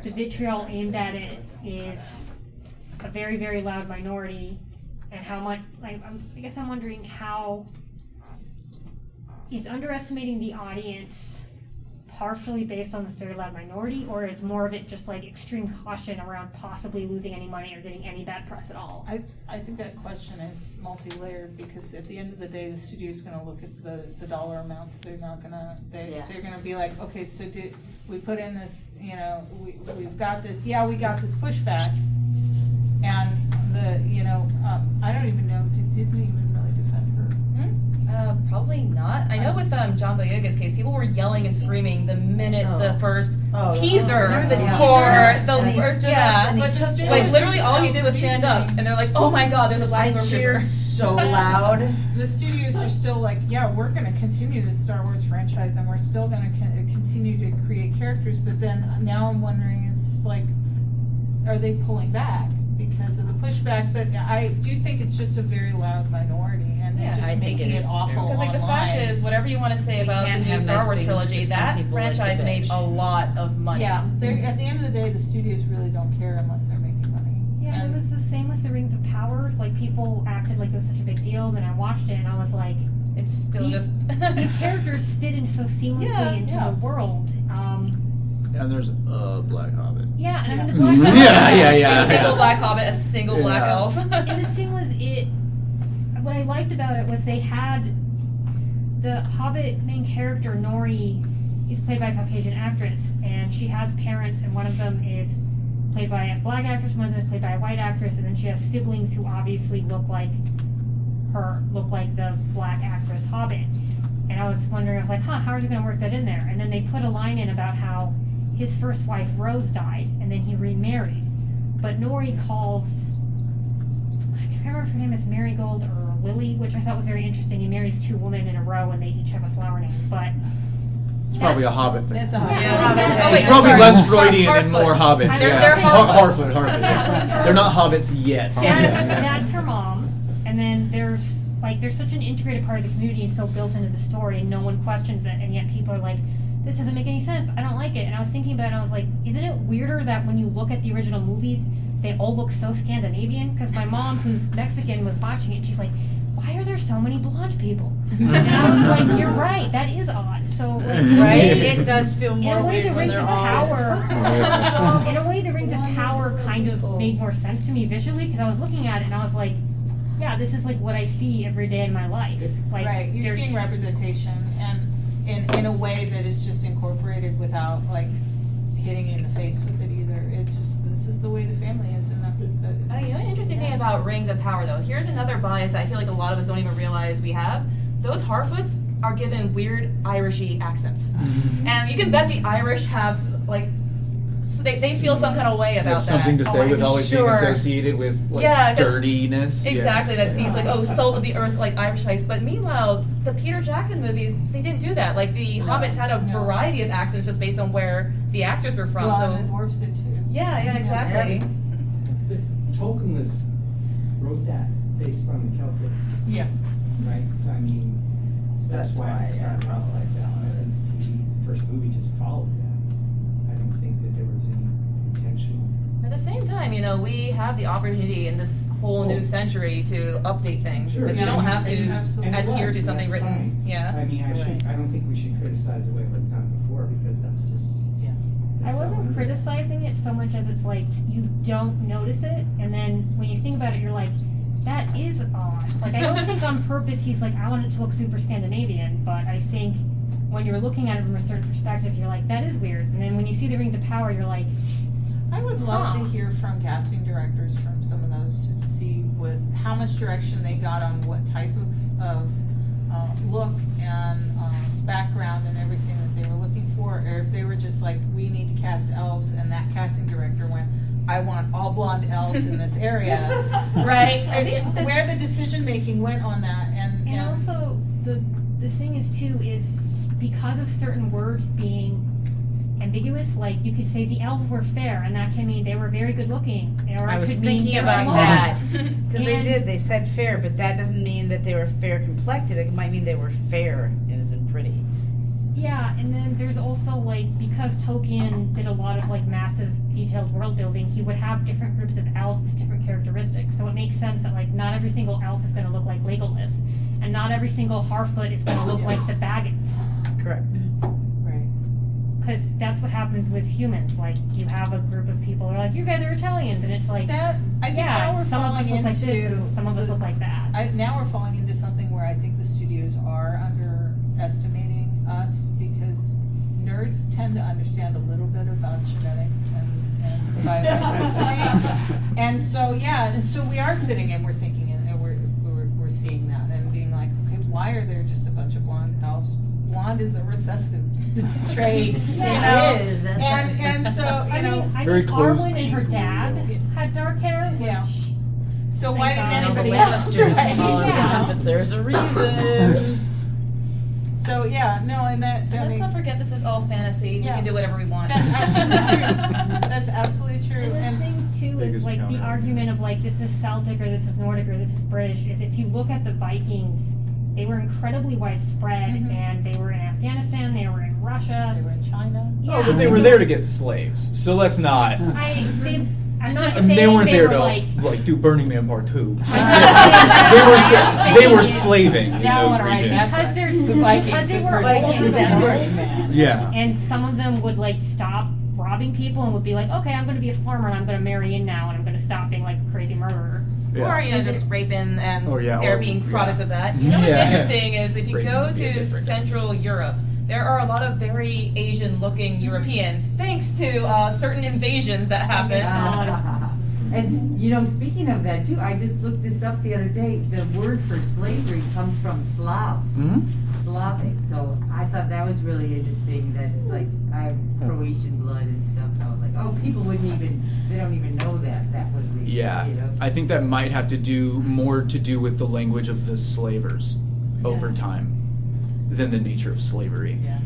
the vitriol aimed at it is a very, very loud minority, and how much, I guess I'm wondering how is underestimating the audience partially based on this very loud minority, or is more of it just extreme caution around possibly losing any money or getting any bad press at all? I think that question is multi-layered because at the end of the day, the studio's going to look at the dollar amounts. They're not going to. They're going to be like, okay, so did we put in this? We've got this. Yeah, we got this pushback, and I don't even know. Did Disney even really defend her? Probably not. I know with John Boyega's case, people were yelling and screaming the minute the first teaser for the like literally all he did was stand up, and they're like, "Oh my God, there's a black stormtrooper." Cheered so loud. The studios are still like, yeah, we're going to continue the Star Wars franchise, and we're still going to continue to create characters. But then now I'm wondering, is like, are they pulling back because of the pushback? But I do think it's just a very loud minority, and they're just making it awful. Because like the fact is, whatever you want to say about the new Star Wars trilogy, that franchise made a lot of money. Yeah, at the end of the day, the studios really don't care unless they're making money. Yeah, it was the same with the Rings of Power. Like, people acted like it was such a big deal, then I watched it and I was like, it's still just these characters fit in so seamlessly into the world. And there's a Black Hobbit. Yeah, and I mean the Black Hobbit. A single Black Hobbit, a single Black Elf. And the thing was, what I liked about it was they had the Hobbit main character, Nori, is played by a Caucasian actress, and she has parents, and one of them is played by a black actress, one of them is played by a white actress, and then she has siblings who obviously look like the black actress Hobbit. And I was wondering, I was like, how are you going to work that in there? And then they put a line in about how his first wife, Rose, died, and then he remarried. But Nori calls, I can't remember if her name is Marigold or Lily, which I thought was very interesting. He marries two women in a row, and they each have a flower name. But it's probably a Hobbit thing. It's a Hobbit. It's probably less Freudian and more Hobbit. They're Harfoot. Yeah. They're not hobbits yet. That's her mom. And then there's such an integrated part of the community and so built into the story, and no one questions it, and yet people are like, this doesn't make any sense, I don't like it. And I was thinking about it, and I was like, isn't it weirder that when you look at the original movies, they all look so Scandinavian? Because my mom, who's Mexican, was watching it, and she's like, why are there so many blonde people? And I was like, you're right, that is odd. So right, it does feel more weird when they're all in a way, the Rings of Power kind of made more sense to me visually, because I was looking at it and I was like, yeah, this is like what I see every day in my life. Like, right, you're seeing representation, and in a way that is just incorporated without like hitting you in the face with it either. It's just, this is the way the family is, and that's you know, an interesting thing about Rings of Power, though. Here's another bias that I feel like a lot of us don't even realize we have. Those Harfoots are given weird Irishy accents, and you can bet the Irish have like. So they feel some kind of way about that. Something to say with always being associated with dirtiness. Exactly, that these like, salt of the earth, like Irish types. But meanwhile, the Peter Jackson movies, they didn't do that. Like the Hobbits had a variety of accents just based on where the actors were from. Well, and the dwarves did too. Yeah, exactly. Tolkien wrote that based on the Celtic. Yeah. Right. So I mean, that's why it started out like that. And the first movie just followed that. I don't think that there was any intentional. At the same time, you know, we have the opportunity in this whole new century to update things. Sure. Like, you don't have to adhere to something That's written. fine. Yeah. I mean, I don't think we should criticize the way it was done before, because that's just. I wasn't criticizing it so much as it's like you don't notice it, and then when you think about it, you're like, that is odd. Like, I don't think on purpose he's like, I want it to look super Scandinavian, but I think when you're looking at it from a certain perspective, you're like, that is weird. And then when you see the Rings of Power, you're like, I would love to hear from casting directors from some of those to see with how much direction they got on what type of look and background and everything that they were looking for, or if they were just like, we need to cast elves, and that casting director went, I want all blonde elves in this area, right? Where the decision making went on that, and also the thing is too is because of certain words being ambiguous, like you could say the elves were fair, and that can mean they were very good looking. Or I was thinking about that because they said fair, but that doesn't mean that they were fair complected. It might mean they were fair and isn't pretty. Yeah, and then there's also like, because Tolkien did a lot of like massive detailed world building, he would have different groups of elves with different characteristics. So it makes sense that like not every single elf is going to look like Legolas, and not every single Harfoot is going to look like the Baggins. Correct. Because that's what happens with humans. Like, you have a group of people who are like, you guys are Italians, and it's like, that. I think now we're some of us falling look like this, into and some of us look like that. Now we're falling into something where I think the studios are underestimating us, because nerds tend to understand a little bit about genetics and biodiversity, and so so we are sitting and we're thinking and we're seeing that and being like, okay, admire they're just a bunch of blonde elves. Blonde is a recessive trait, Yeah, it is. That's and so I mean, Very close Arwen and her dad had dark hair. Yeah. which So Thank why God. didn't the anybody else? Lannisters Right? followed Yeah. them, but there's a reason. So yeah, no, and that Let's makes not forget this is all fantasy. We Yeah. can do whatever we want. that's absolutely true. That's absolutely true. And the And thing too is Biggest like the counter. argument of like this is Celtic or this is Nordic or this is British is if you look at the Vikings, they were incredibly widespread Mhm. and they were in Afghanistan, they were in Russia. they were in China. Yeah. Oh, but they were there to get slaves, so let's not. I'm not And saying they weren't there were to like do Burning Man Part 2. I'm they were saying slaving in Now I those wanna write regions. that. because they're The because Vikings they and were Vikings and older. Burning Man. Yeah. And some of them would like stop robbing people and would be like, okay, I'm going to be a farmer and I'm going to marry in now and I'm going to stop being like a crazy murderer. Yeah. Or, just raping and Or, yeah, there or- being yeah. products of that. You know what's Yeah. interesting is if you Raping go would be a to different Central Europe, there are a lot of very Asian-looking Europeans, thanks to certain invasions that happen. And, speaking of that too, I just looked this up the other day. The word for slavery comes from Slavs. Mhm. Slavic. So I thought that was really interesting. That's like, I have Croatian blood and stuff. I was like, oh, people they don't even know that was the, Yeah, I think that might have to do more to do with the language of the slavers over time than the nature of slavery. Yeah.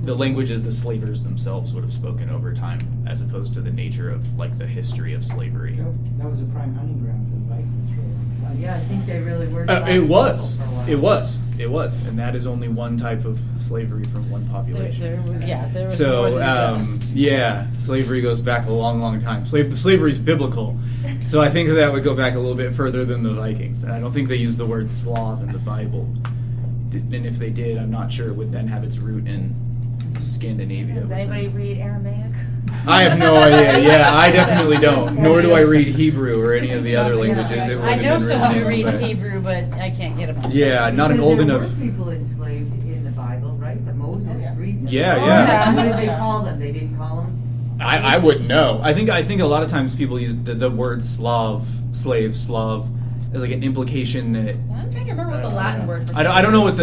The languages the slavers themselves would have spoken over time, as opposed to the nature of like the history of slavery. That was a prime hunting ground for the Vikings for a long time. Yeah, I think they really were. It Slavic was, people for a while. it was, and that is only one type of slavery from one population. There was more So, than just. yeah, slavery goes back a long, long time. Slavery is biblical, so I think that would go back a little bit further than the Vikings. And I don't think they use the word Slav in the Bible. And if they did, I'm not sure it would then have its root in Scandinavia. Does anybody read Aramaic? I have no idea. Yeah, I definitely don't. Nor do I read Hebrew or any of the other languages. It would I have know been someone who written in, reads but- Hebrew, but I can't get him. Yeah, not an Because old there enough. were people enslaved in the Bible, right? The Moses freed them. Yeah, yeah. What did they call them? They didn't call them. I wouldn't know. I think a lot of times people use the word slave, as like an implication that I'm trying to remember what the Latin word for I don't know what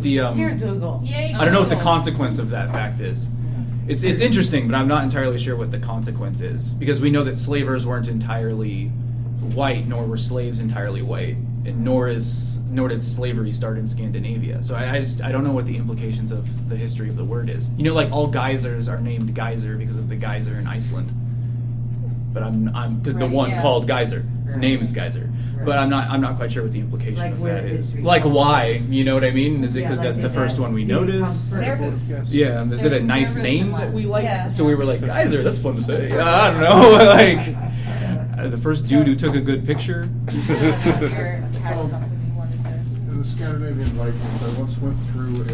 the Here, Google. Yay. I don't know what the consequence of that fact is. It's interesting, but I'm not entirely sure what the consequence is, because we know that slavers weren't entirely white, nor were slaves entirely white, and nor did slavery start in Scandinavia. So I don't know what the implications of the history of the word is. Like all geysers are named geyser because of the geyser in Iceland. But I'm the Right, one yeah. called geyser. Its Right. name is geyser. Right. But I'm not quite sure what the implication Like of where that is. history Like comes why? You know what I mean? Is it Yeah, because like that's the if first that one we didn't come noticed? first. Servus. Yeah, is it a nice Service name and that we what? like? Yeah. So we were like, geyser, that's fun to say. I don't know, like the first dude who took a good picture. Here had something you wanted to. In the Scandinavian Vikings, I once went through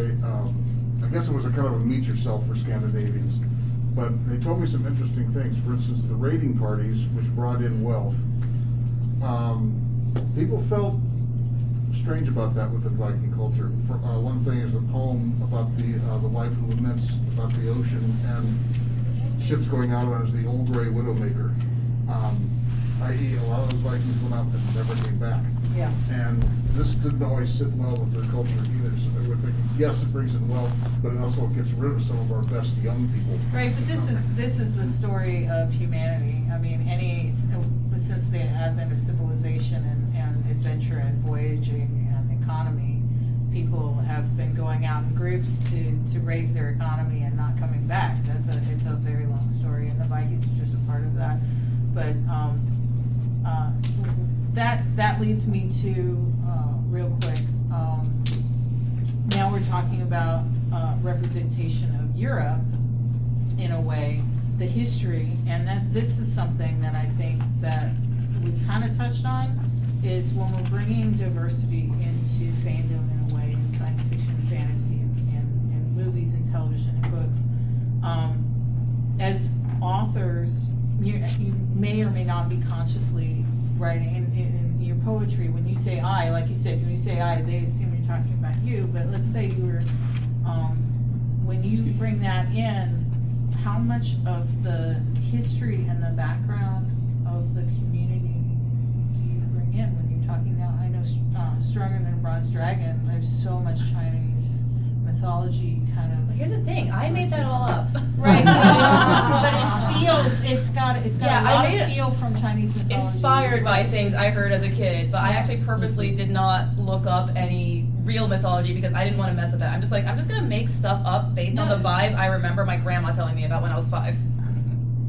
I guess it was a kind of a meet yourself for Scandinavians, but they told me some interesting things. For instance, the raiding parties, which brought in wealth, people felt strange about that with the Viking culture. For, one thing is the poem about the wife who laments about the ocean and ships going out on as the old gray widowmaker. I.e., a lot of those Vikings went out and never came back. Yeah. And this didn't always sit well with their culture either. So they were thinking, yes, it brings in wealth, but it also gets rid of some of our best young people. Right, but this is the story of humanity. I mean, since the advent of civilization and adventure and voyaging and economy, people have been going out in groups to raise their economy and not coming back. It's a very long story, and the Vikings are just a part of that. But that leads me to real quick. Now we're talking about representation of Europe in a way, the history, and this is something that I think that we kind of touched on, is when we're bringing diversity into fandom in a way, in science fiction and fantasy and movies and television and books. As authors, you may or may not be consciously writing in your poetry. When you say I, like you said, when you say I, they assume you're talking about you, but let's say you were, when you bring that in, how much of the history and the background of the community do you bring in when you're talking now? I know Stronger Than a Bronze Dragon, there's so much Chinese mythology kind of. Here's the thing, I made that all up. Right, but it's got Yeah, a lot I made of it feel from Chinese mythology. Inspired by things I heard as a kid, but I actually purposely did not look up any real mythology because I didn't want to mess with that. I'm just gonna make stuff up based on the vibe I remember my grandma telling me about when I was 5.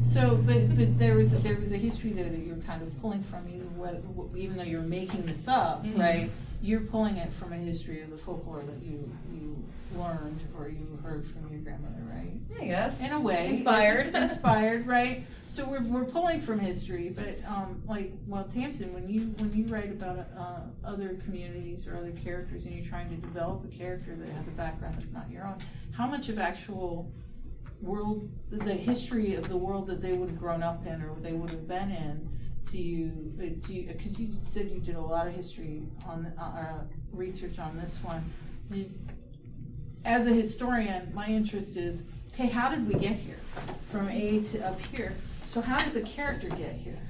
So, but there was a history there that you're kind of pulling from, even though you're making this up, right? You're pulling it from a history of the folklore that you learned or you heard from your grandmother, right? I guess. In a way, Inspired. It's inspired, right? So we're pulling from history, but Tamsin, when you write about other communities or other characters, and you're trying to develop a character that has a background that's not your own, how much of actual world, the history of the world that they would have grown up in or they would have been in, do you, because you said you did a lot of history on research on this one. As a historian, my interest is, okay, how did we get here from A to up here? So how does a character get here?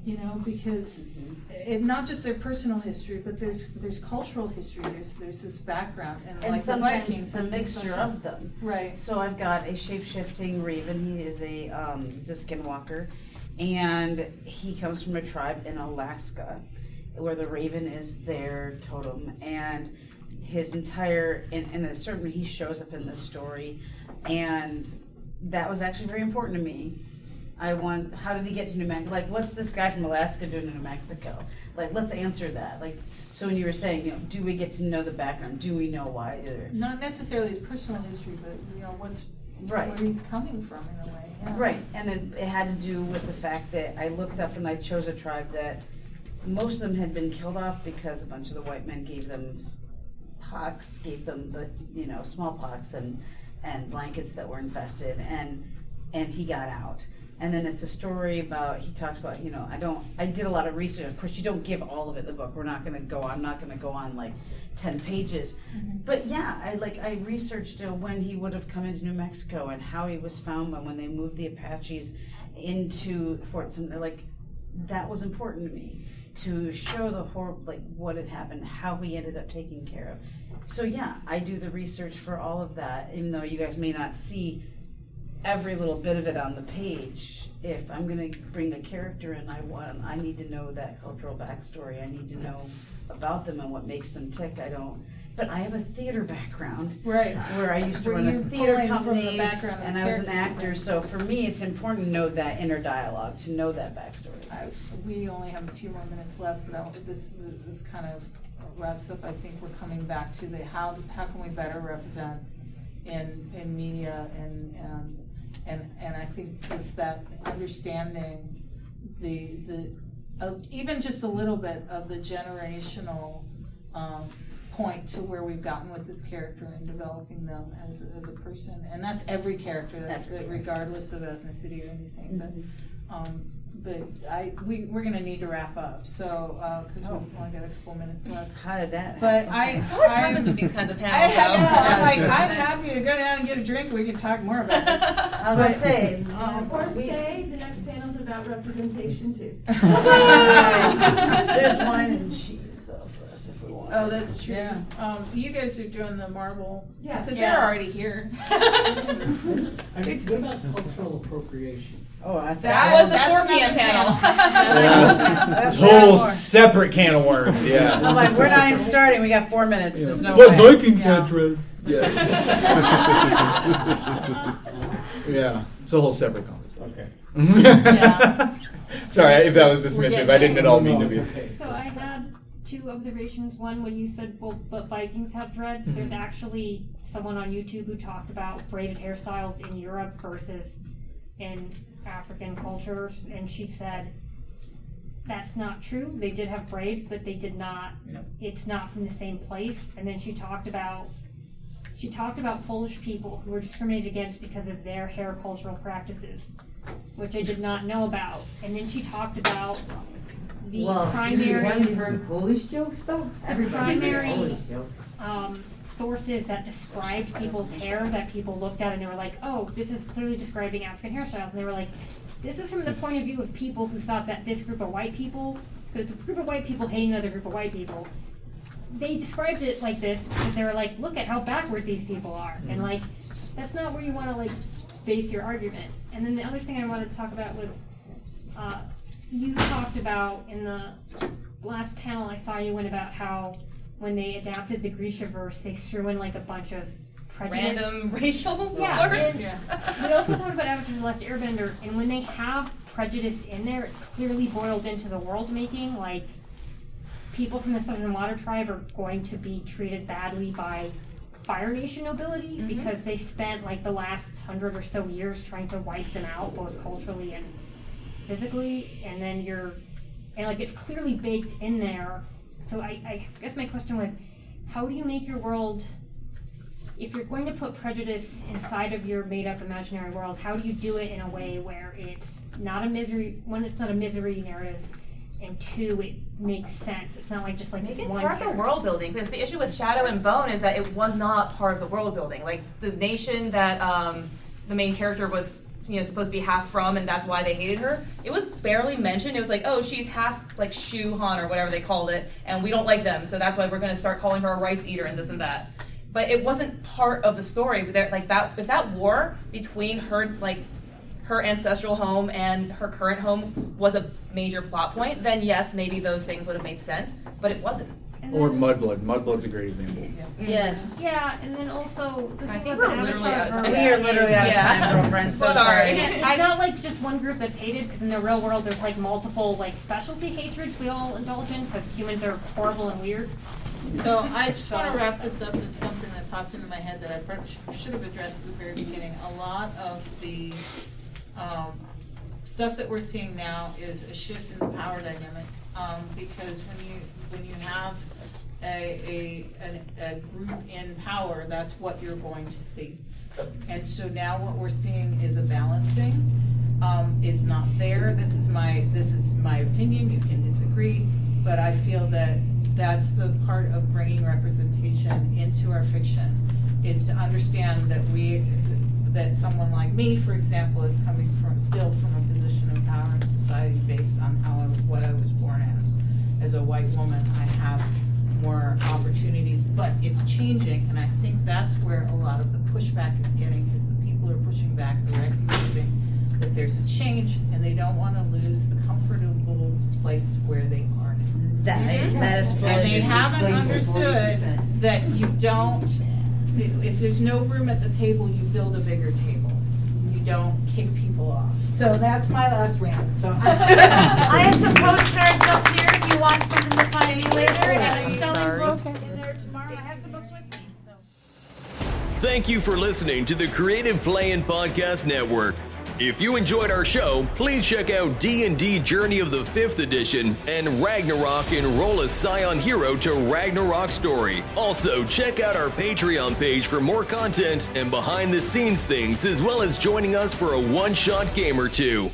You know, because it not just their personal history, but there's cultural history. There's this background, and like sometimes the Vikings, it's a mixture of them. Right. So I've got a shape-shifting raven. He is he's a skinwalker, and he comes from a tribe in Alaska, where the raven is their totem, and his entire he shows up in this story, and that was actually very important to me. How did he get to New Mexico? Like, what's this guy from Alaska doing in New Mexico? Like, let's answer that. Like, so when you were saying, do we get to know the background? Do we know why? Not necessarily his personal history, but where he's coming from in a way. Yeah. Right, and it had to do with the fact that I looked up and I chose a tribe that most of them had been killed off because a bunch of the white men gave them pox, gave them the smallpox and blankets that were infested, and he got out. And then it's a story about, he talks about, I did a lot of research. Of course, you don't give all of it in the book. I'm not going to go on like 10 pages. Mm-hmm. But yeah, I researched when he would have come into New Mexico and how he was found when they moved the Apaches into Fort Sumter. Like, that was important to me, to show the what had happened, how he ended up taken care of. So yeah, I do the research for all of that, even though you guys may not see every little bit of it on the page. If I'm going to bring a character in, I need to know that cultural backstory. I need to know about them and what makes them tick. But I have a theater background, right? Where I used to run a theater company, and I was an actor. So for me, it's important to know that inner dialogue, to know that backstory. We only have a few more minutes left, but this kind of wraps up. I think we're coming back to how can we better represent in media and I think it's that understanding even just a little bit of the generational point to where we've gotten with this character and developing them as a person, and that's every character. That's regardless of ethnicity or anything. Mm-hmm. But we're going to need to wrap up. So because we've only got a couple minutes left. How did that? But It's always happens with these kinds of panels. I'm happy to go down and get a drink. We can talk more about this. I was going to say, or stay. The next panel's about representation too. There's wine and cheese though for us if we want. Oh, that's true. Yeah. You guys are doing the marble. Yeah. So they're already here. What about cultural appropriation? Oh, that was the 4 p.m. panel. That's whole separate can of worms. Yeah. I'm like, we're not even starting. We got 4 minutes. Yeah. There's no But way. Vikings had dreads. Yeah. Yeah. It's a whole separate conversation. Okay. Yeah. Sorry if that was dismissive. I didn't at all mean to be. Okay. So I had 2 observations. One, when you said, but Vikings have dread, there's actually someone on YouTube who talked about braided hairstyles in Europe versus in African cultures, and she said that's not true. They did have braids, but they did not. No. It's not from the same place. And then she talked about Polish people who were discriminated against because of their hair cultural practices, which I did not know about. And then she talked about the primary. Have you heard Polish jokes though? Everybody heard Polish jokes. Sources that described people's hair that people looked at and they were like, oh, this is clearly describing African hairstyles. And they were like, this is from the point of view of people who thought that this group of white people, the group of white people hating another group of white people, they described it like this because they were like, look at how backwards these people are. And like, that's not where you want to like base your argument. And then the other thing I wanted to talk about was, you talked about in the last panel I saw you went about how when they adapted the Grishaverse, they threw in like a bunch of prejudice. Random racial slurs. slurs. We also talked about Avatar: The Last Airbender, and when they have prejudice in there, it's clearly boiled into the world making. Like, people from the Southern Water Tribe are going to be treated badly by Fire Nation nobility because they spent like the last 100 or so years trying to wipe them out, both culturally and physically. And then like it's clearly baked in there. So I guess my question was, how do you make your world, if you're going to put prejudice inside of your made-up imaginary world, how do you do it in a way where it's not a misery, one, it's not a misery narrative, and two, it makes sense. It's not like just like Make this it one part of the character. world building, because the issue with Shadow and Bone is that it was not part of the world building. Like, the nation that the main character was, supposed to be half from, and that's why they hated her, it was barely mentioned. It was like, oh, she's half like Shu Han or whatever they called it, and we don't like them, so that's why we're going to start calling her a rice eater and this and that. But it wasn't part of the story. Like that, if that war between her, like her ancestral home and her current home was a major plot point, then yes, maybe those things would have made sense. But it wasn't. Or Mudblood. Mudblood's a great example. Yes. Yeah, and then also I think we're literally out of time. We are literally out of time, girlfriend. So sorry. It's not like just one group that's hated, because in the real world there's like multiple like specialty hatreds we all indulge in, because humans are horrible and weird. So I just want to wrap this up with something that popped into my head that I probably should have addressed at the very beginning. A lot of the stuff that we're seeing now is a shift in the power dynamic, because when you have a group in power, that's what you're going to see. And so now what we're seeing is a balancing. It's not there. This is my opinion. You can disagree, but I feel that that's the part of bringing representation into our fiction, is to understand that someone like me, for example, is coming still from a position of power in society based on what I was born as. As a white woman, I have more opportunities, but it's changing, and I think that's where a lot of the pushback is getting, is the people are pushing back, they're recognizing that there's a change, and they don't want to lose the comfortable place where they are. That is fully. And they haven't understood that you don't, if there's no room at the table, you build a bigger table. You don't kick people off. So that's my last rant. So I have some postcards up here if you want something to find me later. And I'm selling books in there tomorrow. I have some books with me. So. Thank you for listening to the Creative Play-In Podcast Network. If you enjoyed our show, please check out D&D Journey of the 5th Edition and Ragnarok Enroll a Scion Hero to Ragnarok Story. Also, check out our Patreon page for more content and behind-the-scenes things, as well as joining us for a one-shot game or two.